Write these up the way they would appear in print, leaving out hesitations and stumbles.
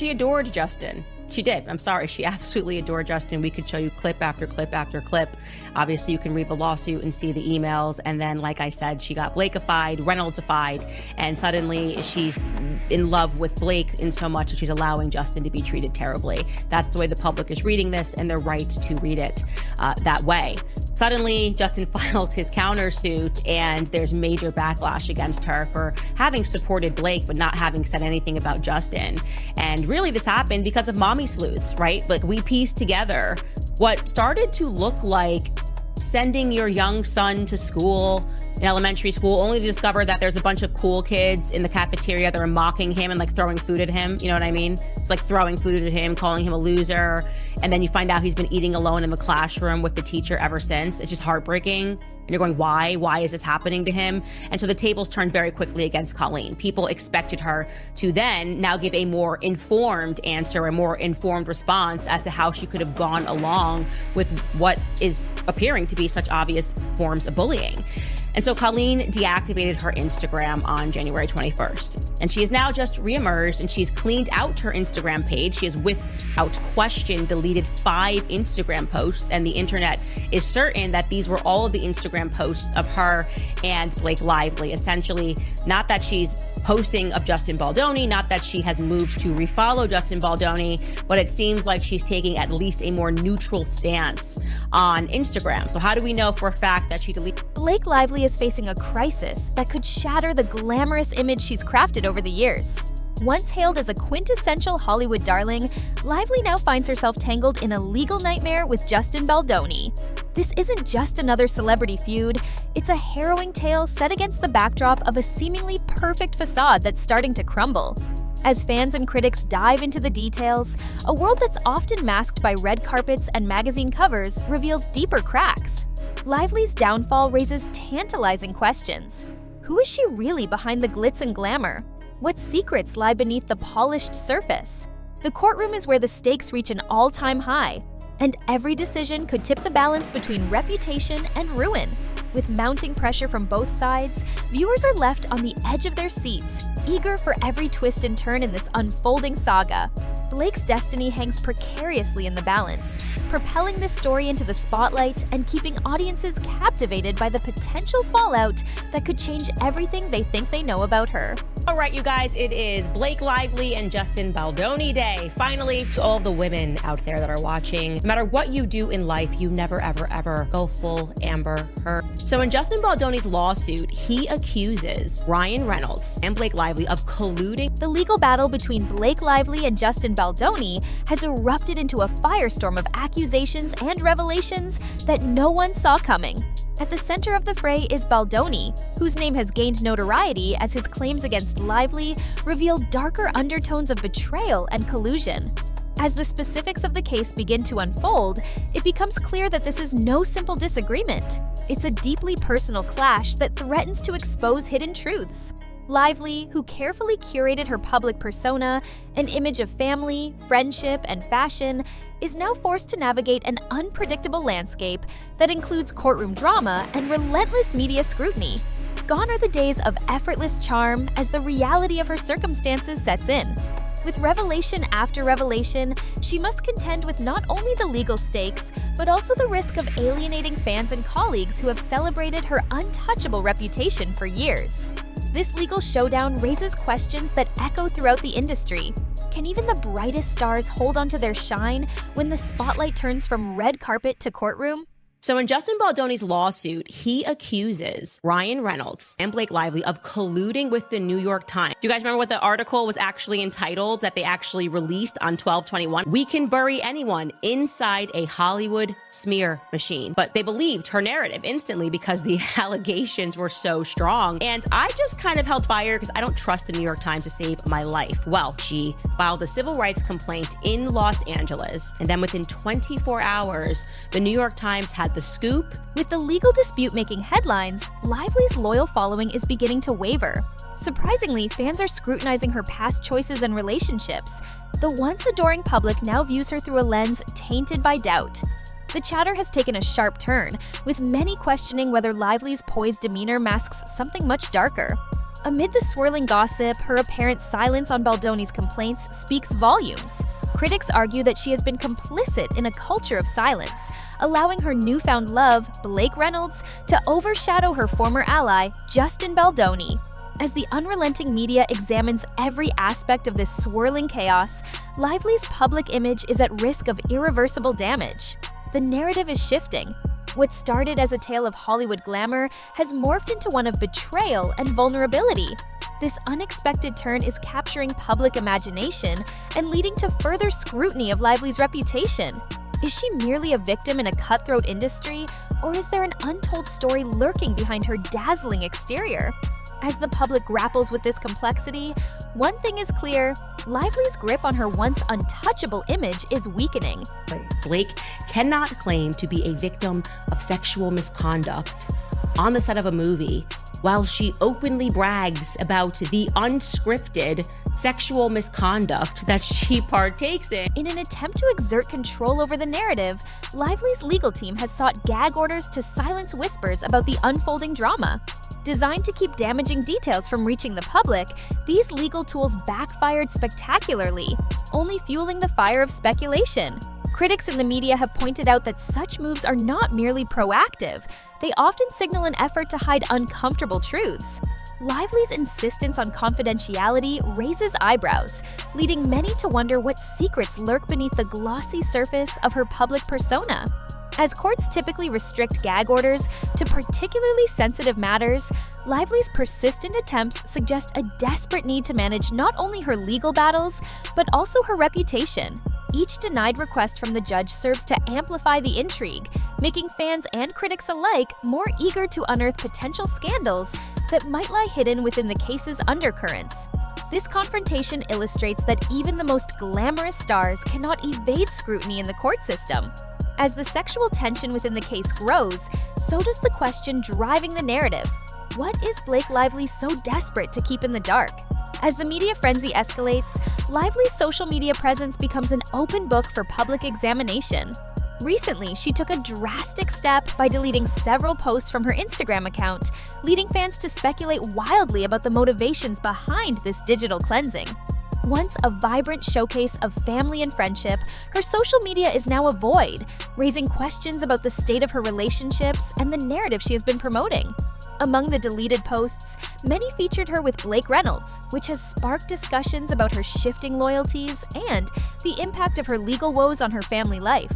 she adored Justin. She did. I'm sorry. She absolutely adored Justin. We could show you clip after clip after clip. Obviously, you can read the lawsuit and see the emails. And then, like I said, she got Blakeified, Reynoldsified, and suddenly she's in love with Blake in so much that she's allowing Justin to be treated terribly. That's the way the public is reading this, and they're right to read it that way. Suddenly, Justin files his countersuit, and there's major backlash against her for having supported Blake, but not having said anything about Justin. And really, this happened because of mommy sleuths, right? Like, we pieced together what started to look like sending your young son to school, in elementary school, only to discover that there's a bunch of cool kids in the cafeteria that are mocking him and like throwing food at him. You know what I mean? It's like throwing food at him, calling him a loser. And then you find out he's been eating alone in the classroom with the teacher ever since. It's just heartbreaking. And you're going, why? Why is this happening to him? And so the tables turned very quickly against Colleen. People expected her to then now give a more informed answer, a more informed response as to how she could have gone along with what is appearing to be such obvious forms of bullying. And so Colleen deactivated her Instagram on January 21st. And she has now just reemerged, and she's cleaned out her Instagram page. She has, without question, deleted 5 Instagram posts. And the internet is certain that these were all of the Instagram posts of her and Blake Lively. Essentially, not that she's posting of Justin Baldoni, not that she has moved to refollow Justin Baldoni, but it seems like she's taking at least a more neutral stance on Instagram. So how do we know for a fact that she deleted? Blake Lively is facing a crisis that could shatter the glamorous image she's crafted over the years. Once hailed as a quintessential Hollywood darling, Lively now finds herself tangled in a legal nightmare with Justin Baldoni. This isn't just another celebrity feud, it's a harrowing tale set against the backdrop of a seemingly perfect facade that's starting to crumble. As fans and critics dive into the details, a world that's often masked by red carpets and magazine covers reveals deeper cracks. Lively's downfall raises tantalizing questions. Who is she really behind the glitz and glamour? What secrets lie beneath the polished surface? The courtroom is where the stakes reach an all-time high, and every decision could tip the balance between reputation and ruin. With mounting pressure from both sides, viewers are left on the edge of their seats, eager for every twist and turn in this unfolding saga. Blake's destiny hangs precariously in the balance, propelling this story into the spotlight and keeping audiences captivated by the potential fallout that could change everything they think they know about her. All right, you guys, it is Blake Lively and Justin Baldoni Day. Finally, to all the women out there that are watching, no matter what you do in life, you never, ever, ever go full Amber Heard. So in Justin Baldoni's lawsuit, he accuses Ryan Reynolds and Blake Lively of colluding. The legal battle between Blake Lively and Justin Baldoni has erupted into a firestorm of accusations and revelations that no one saw coming. At the center of the fray is Baldoni, whose name has gained notoriety as his claims against Lively reveal darker undertones of betrayal and collusion. As the specifics of the case begin to unfold, it becomes clear that this is no simple disagreement. It's a deeply personal clash that threatens to expose hidden truths. Lively, who carefully curated her public persona, an image of family, friendship, and fashion, is now forced to navigate an unpredictable landscape that includes courtroom drama and relentless media scrutiny. Gone are the days of effortless charm as the reality of her circumstances sets in. With revelation after revelation, she must contend with not only the legal stakes, but also the risk of alienating fans and colleagues who have celebrated her untouchable reputation for years. This legal showdown raises questions that echo throughout the industry. Can even the brightest stars hold onto their shine when the spotlight turns from red carpet to courtroom? So in Justin Baldoni's lawsuit, he accuses Ryan Reynolds and Blake Lively of colluding with the New York Times. Do you guys remember what the article was actually entitled that they actually released on 12/21? We can bury anyone inside a Hollywood smear machine. But they believed her narrative instantly because the allegations were so strong. And I just kind of held fire because I don't trust the New York Times to save my life. Well, she filed a civil rights complaint in Los Angeles. And then within 24 hours, the New York Times had the scoop. With the legal dispute making headlines, Lively's loyal following is beginning to waver. Surprisingly, fans are scrutinizing her past choices and relationships. The once adoring public now views her through a lens tainted by doubt. The chatter has taken a sharp turn, with many questioning whether Lively's poised demeanor masks something much darker. Amid the swirling gossip, her apparent silence on Baldoni's complaints speaks volumes. Critics argue that she has been complicit in a culture of silence, allowing her newfound love, Blake Reynolds, to overshadow her former ally, Justin Baldoni. As the unrelenting media examines every aspect of this swirling chaos, Lively's public image is at risk of irreversible damage. The narrative is shifting. What started as a tale of Hollywood glamour has morphed into one of betrayal and vulnerability. This unexpected turn is capturing public imagination and leading to further scrutiny of Lively's reputation. Is she merely a victim in a cutthroat industry, or is there an untold story lurking behind her dazzling exterior? As the public grapples with this complexity, one thing is clear: Lively's grip on her once untouchable image is weakening. Blake cannot claim to be a victim of sexual misconduct on the set of a movie while she openly brags about the unscripted sexual misconduct that she partakes in. In an attempt to exert control over the narrative, Lively's legal team has sought gag orders to silence whispers about the unfolding drama. Designed to keep damaging details from reaching the public, these legal tools backfired spectacularly, only fueling the fire of speculation. Critics in the media have pointed out that such moves are not merely proactive, they often signal an effort to hide uncomfortable truths. Lively's insistence on confidentiality raises eyebrows, leading many to wonder what secrets lurk beneath the glossy surface of her public persona. As courts typically restrict gag orders to particularly sensitive matters, Lively's persistent attempts suggest a desperate need to manage not only her legal battles, but also her reputation. Each denied request from the judge serves to amplify the intrigue, making fans and critics alike more eager to unearth potential scandals that might lie hidden within the case's undercurrents. This confrontation illustrates that even the most glamorous stars cannot evade scrutiny in the court system. As the sexual tension within the case grows, so does the question driving the narrative: what is Blake Lively so desperate to keep in the dark? As the media frenzy escalates, Lively's social media presence becomes an open book for public examination. Recently, she took a drastic step by deleting several posts from her Instagram account, leading fans to speculate wildly about the motivations behind this digital cleansing. Once a vibrant showcase of family and friendship, her social media is now a void, raising questions about the state of her relationships and the narrative she has been promoting. Among the deleted posts, many featured her with Blake Reynolds, which has sparked discussions about her shifting loyalties and the impact of her legal woes on her family life.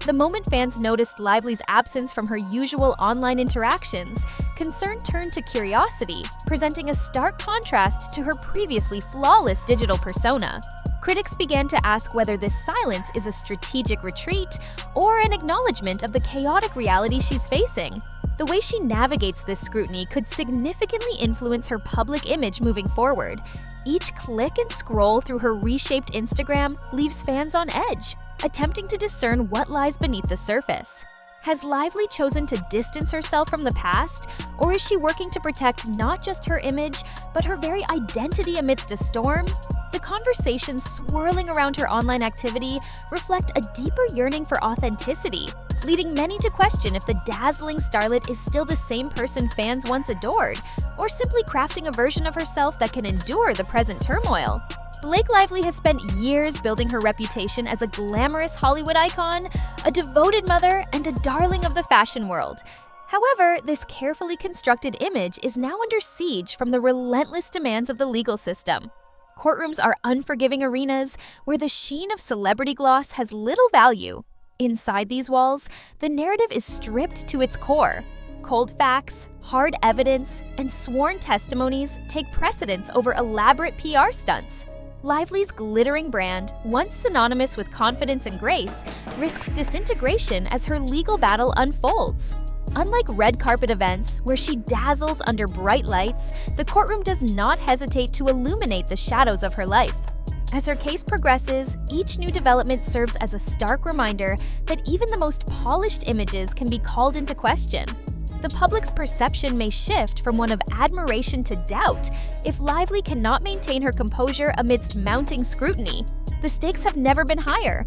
The moment fans noticed Lively's absence from her usual online interactions, concern turned to curiosity, presenting a stark contrast to her previously flawless digital persona. Critics began to ask whether this silence is a strategic retreat or an acknowledgement of the chaotic reality she's facing. The way she navigates this scrutiny could significantly influence her public image moving forward. Each click and scroll through her reshaped Instagram leaves fans on edge, attempting to discern what lies beneath the surface. Has Lively chosen to distance herself from the past, or is she working to protect not just her image, but her very identity amidst a storm? The conversations swirling around her online activity reflect a deeper yearning for authenticity, leading many to question if the dazzling starlet is still the same person fans once adored, or simply crafting a version of herself that can endure the present turmoil. Blake Lively has spent years building her reputation as a glamorous Hollywood icon, a devoted mother, and a darling of the fashion world. However, this carefully constructed image is now under siege from the relentless demands of the legal system. Courtrooms are unforgiving arenas where the sheen of celebrity gloss has little value. Inside these walls, the narrative is stripped to its core. Cold facts, hard evidence, and sworn testimonies take precedence over elaborate PR stunts. Lively's glittering brand, once synonymous with confidence and grace, risks disintegration as her legal battle unfolds. Unlike red carpet events, where she dazzles under bright lights, the courtroom does not hesitate to illuminate the shadows of her life. As her case progresses, each new development serves as a stark reminder that even the most polished images can be called into question. The public's perception may shift from one of admiration to doubt if Lively cannot maintain her composure amidst mounting scrutiny. The stakes have never been higher.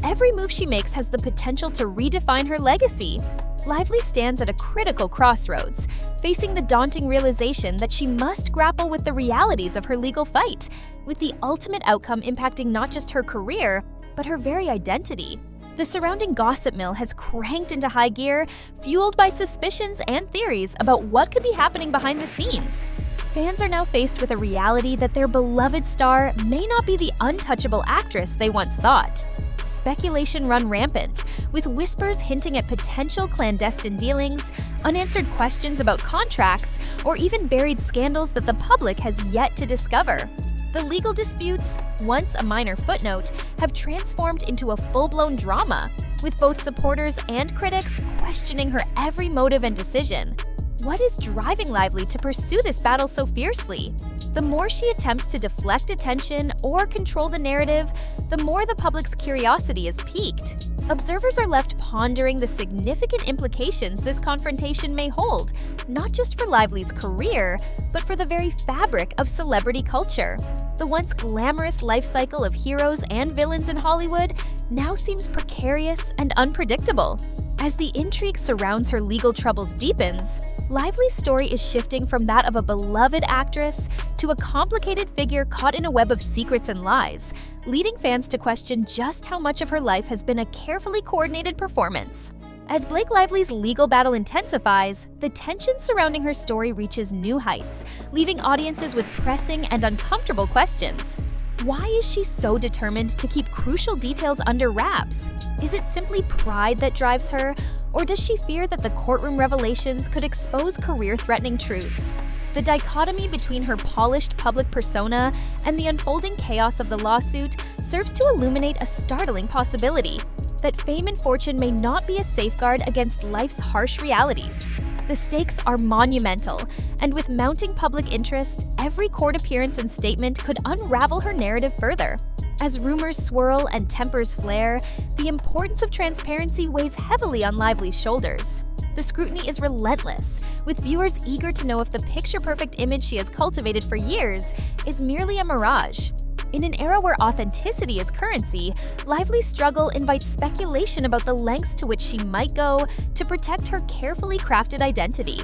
Every move she makes has the potential to redefine her legacy. Lively stands at a critical crossroads, facing the daunting realization that she must grapple with the realities of her legal fight, with the ultimate outcome impacting not just her career, but her very identity. The surrounding gossip mill has cranked into high gear, fueled by suspicions and theories about what could be happening behind the scenes. Fans are now faced with a reality that their beloved star may not be the untouchable actress they once thought. Speculation run rampant, with whispers hinting at potential clandestine dealings, unanswered questions about contracts, or even buried scandals that the public has yet to discover. The legal disputes, once a minor footnote, have transformed into a full-blown drama, with both supporters and critics questioning her every motive and decision. What is driving Lively to pursue this battle so fiercely? The more she attempts to deflect attention or control the narrative, the more the public's curiosity is piqued. Observers are left pondering the significant implications this confrontation may hold, not just for Lively's career, but for the very fabric of celebrity culture. The once glamorous life cycle of heroes and villains in Hollywood now seems precarious and unpredictable. As the intrigue surrounds her legal troubles deepens, Lively's story is shifting from that of a beloved actress to a complicated figure caught in a web of secrets and lies, leading fans to question just how much of her life has been a carefully coordinated performance. As Blake Lively's legal battle intensifies, the tension surrounding her story reaches new heights, leaving audiences with pressing and uncomfortable questions. Why is she so determined to keep crucial details under wraps? Is it simply pride that drives her, or does she fear that the courtroom revelations could expose career-threatening truths? The dichotomy between her polished public persona and the unfolding chaos of the lawsuit serves to illuminate a startling possibility: that fame and fortune may not be a safeguard against life's harsh realities. The stakes are monumental, and with mounting public interest, every court appearance and statement could unravel her narrative further. As rumors swirl and tempers flare, the importance of transparency weighs heavily on Lively's shoulders. The scrutiny is relentless, with viewers eager to know if the picture-perfect image she has cultivated for years is merely a mirage. In an era where authenticity is currency, Lively's struggle invites speculation about the lengths to which she might go to protect her carefully crafted identity.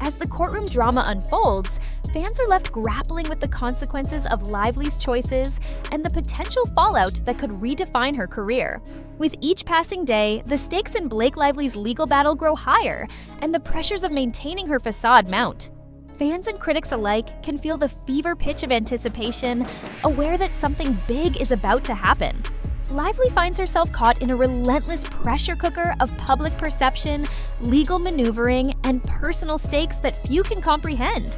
As the courtroom drama unfolds, fans are left grappling with the consequences of Lively's choices and the potential fallout that could redefine her career. With each passing day, the stakes in Blake Lively's legal battle grow higher, and the pressures of maintaining her facade mount. Fans and critics alike can feel the fever pitch of anticipation, aware that something big is about to happen. Lively finds herself caught in a relentless pressure cooker of public perception, legal maneuvering, and personal stakes that few can comprehend.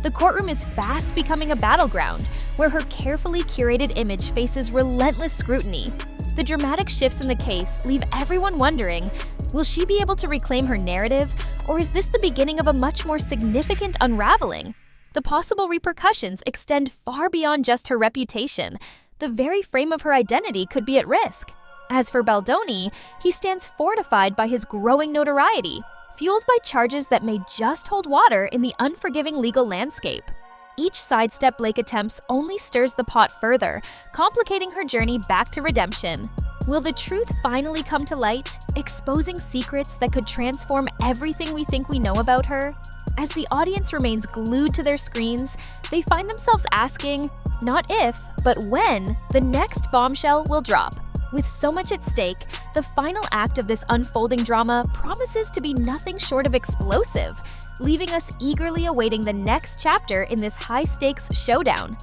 The courtroom is fast becoming a battleground, where her carefully curated image faces relentless scrutiny. The dramatic shifts in the case leave everyone wondering, will she be able to reclaim her narrative, or is this the beginning of a much more significant unraveling? The possible repercussions extend far beyond just her reputation. The very frame of her identity could be at risk. As for Baldoni, he stands fortified by his growing notoriety, fueled by charges that may just hold water in the unforgiving legal landscape. Each sidestep Blake attempts only stirs the pot further, complicating her journey back to redemption. Will the truth finally come to light, exposing secrets that could transform everything we think we know about her? As the audience remains glued to their screens, they find themselves asking, not if, but when, the next bombshell will drop. With so much at stake, the final act of this unfolding drama promises to be nothing short of explosive, leaving us eagerly awaiting the next chapter in this high-stakes showdown.